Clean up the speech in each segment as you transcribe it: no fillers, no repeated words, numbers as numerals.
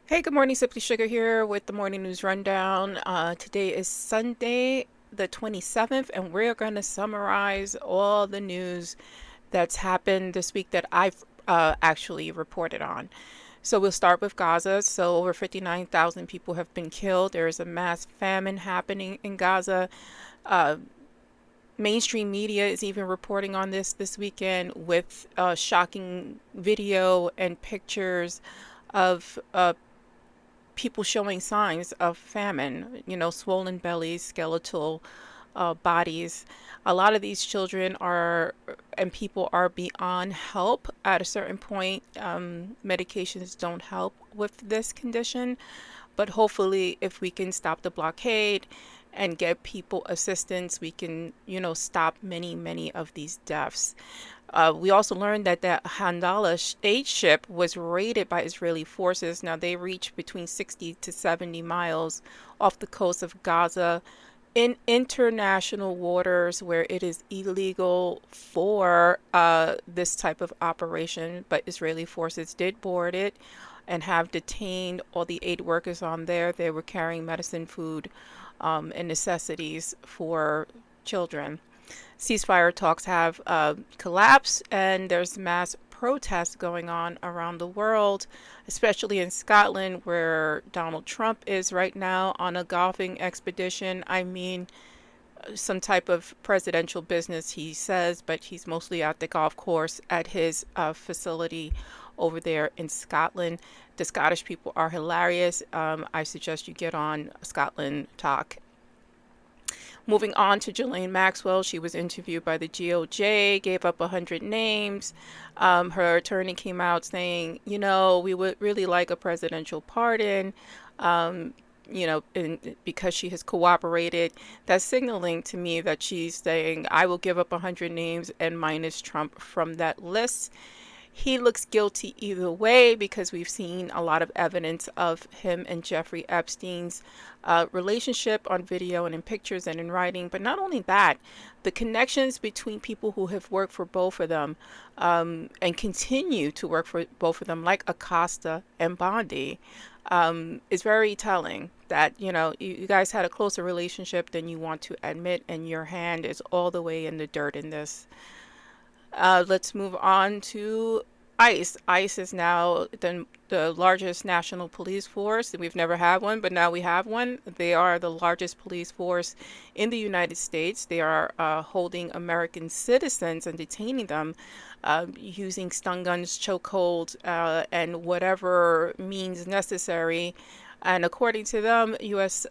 Hey, good morning. Simply Sugar here with the morning news rundown. Today is Sunday, the 27th, and we're going to summarize all the news that's happened this week that I've actually reported on. So we'll start with Gaza. So over 59,000 people have been killed. There is a mass famine happening in Gaza. Uh, Mainstream media is even reporting on this weekend with shocking video and pictures of people showing signs of famine, swollen bellies, skeletal bodies. A lot of these children are and people are beyond help at a certain point. Medications don't help with this condition, but hopefully, if we can stop the blockade and get people assistance, we can, stop many of these deaths. We also learned that the Handala aid ship was raided by Israeli forces. Now they reach between 60 to 70 miles off the coast of Gaza in international waters where it is illegal for this type of operation, but Israeli forces did board it and have detained all the aid workers on there. They were carrying medicine, food, and necessities for children. Ceasefire talks have collapsed, and there's mass protests going on around the world, especially in Scotland, where Donald Trump is right now on a golfing expedition. I mean, some type of presidential business, he says, but he's mostly at the golf course at his facility over there in Scotland. The Scottish people are hilarious. I suggest you get on Scotland Talk. Moving on to Ghislaine Maxwell, she was interviewed by the GOJ, gave up 100 names. Her attorney came out saying, we would really like a presidential pardon, um, because she has cooperated. That's signaling to me that she's saying, I will give up 100 names and minus Trump from that list. He looks guilty either way because we've seen a lot of evidence of him and Jeffrey Epstein's relationship on video and in pictures and in writing. But not only that, the connections between people who have worked for both of them and continue to work for both of them, like Acosta and Bondi, is very telling that, you guys had a closer relationship than you want to admit, and your hand is all the way in the dirt in this. Let's move on to ICE. ICE is now the largest national police force. We've never had one, but now we have one. They are the largest police force in the United States. They are holding American citizens and detaining them using stun guns, chokeholds, and whatever means necessary. And according to them, U.S.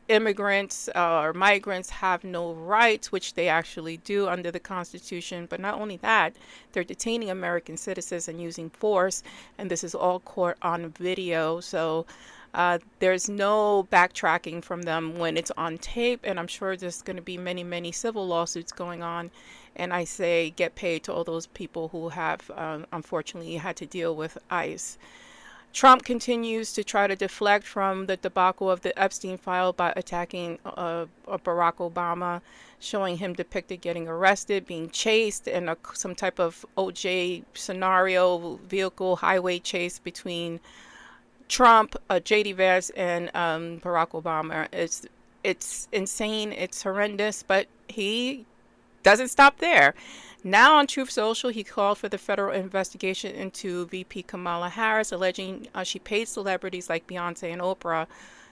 Immigrants or migrants have no rights, which they actually do under the Constitution. But not only that, they're detaining American citizens and using force, and this is all caught on video. So there's no backtracking from them when it's on tape, and I'm sure there's going to be many civil lawsuits going on. And I say get paid to all those people who have unfortunately had to deal with ICE. Trump continues to try to deflect from the debacle of the Epstein file by attacking Barack Obama, showing him depicted getting arrested, being chased in some type of OJ scenario, vehicle highway chase between Trump, JD Vance, and Barack Obama. It's insane. It's horrendous, but he doesn't stop there. Now on Truth Social, he called for the federal investigation into VP Kamala Harris, alleging she paid celebrities like Beyonce and Oprah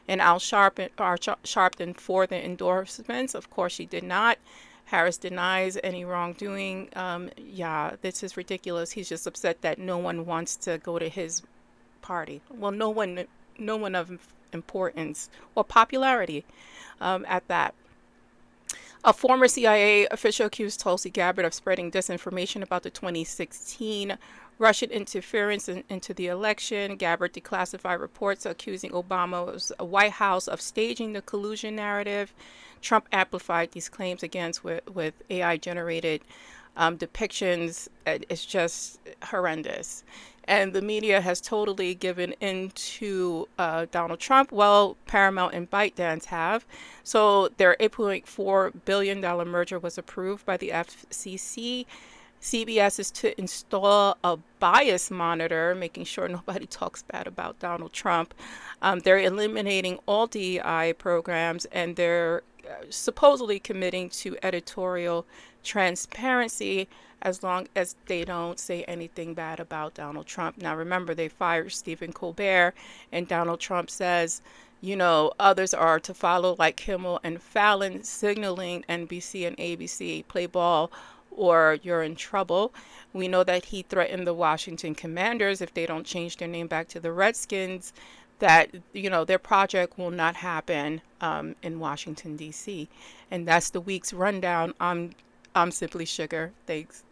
and Al Sharpton for the endorsements. Of course, she did not. Harris denies any wrongdoing. Yeah, this is ridiculous. He's just upset that no one wants to go to his party. Well, no one of importance or popularity at that. A former CIA official accused Tulsi Gabbard of spreading disinformation about the 2016 Russian interference into the election. Gabbard declassified reports accusing Obama's White House of staging the collusion narrative. Trump amplified these claims against with AI generated depictions. It's just horrendous. And the media has totally given into Donald Trump. Well, Paramount and ByteDance have. So their $8.4 billion merger was approved by the FCC. CBS is to install a bias monitor, making sure nobody talks bad about Donald Trump. They're eliminating all DEI programs, and they're supposedly committing to editorial transparency as long as they don't say anything bad about Donald Trump. Now, remember, they fired Stephen Colbert, and Donald Trump says, others are to follow like Kimmel and Fallon, signaling NBC and ABC, play ball or you're in trouble. We know that he threatened the Washington Commanders if they don't change their name back to the Redskins, that their project will not happen in Washington D.C. And that's the week's rundown. I'm Simply Sugar. Thanks.